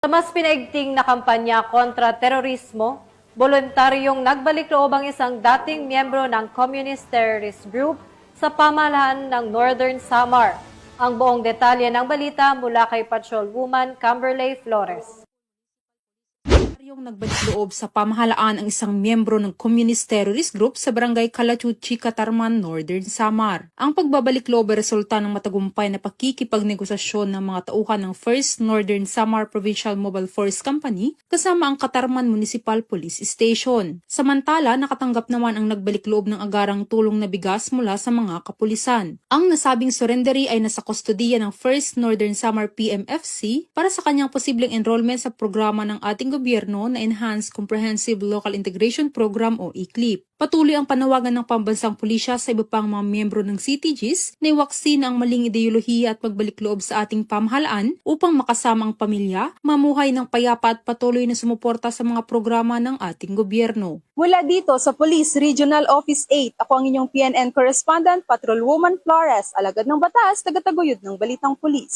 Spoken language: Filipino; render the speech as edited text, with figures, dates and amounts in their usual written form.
Sa mas pinaigting na kampanya kontra terorismo, voluntaryong nagbalik loob ang isang dating miyembro ng Communist Terrorist Group sa pamahalaan ng Northern Samar. Ang buong detalye ng balita mula kay Patrolwoman Camberley Flores. Yung nagbalik loob sa pamahalaan ang isang miyembro ng Communist Terrorist Group sa Barangay Calachuchi, Catarman, Northern Samar. Ang pagbabalik loob ay resulta ng matagumpay na pakikipagnegosasyon ng mga tauhan ng 1st Northern Samar Provincial Mobile Force Company kasama ang Catarman Municipal Police Station. Samantala, nakatanggap naman ang nagbalik loob ng agarang tulong na bigas mula sa mga kapulisan. Ang nasabing surrendery ay nasa kustodiya ng 1st Northern Samar PMFC para sa kanyang posibleng enrollment sa programa ng ating gobyerno na Enhanced Comprehensive Local Integration Program o ECLIP. Patuloy ang panawagan ng pambansang pulisya sa iba pang mga miyembro ng CTGs na iwaksin ang maling ideolohiya at magbalik loob sa ating pamahalaan upang makasama ang pamilya, mamuhay ng payapa at patuloy na sumuporta sa mga programa ng ating gobyerno. Mula dito sa Police Regional Office 8, ako ang inyong PNN Correspondent, Patrolwoman Flores, alagad ng batas, tagataguyod ng Balitang Pulis.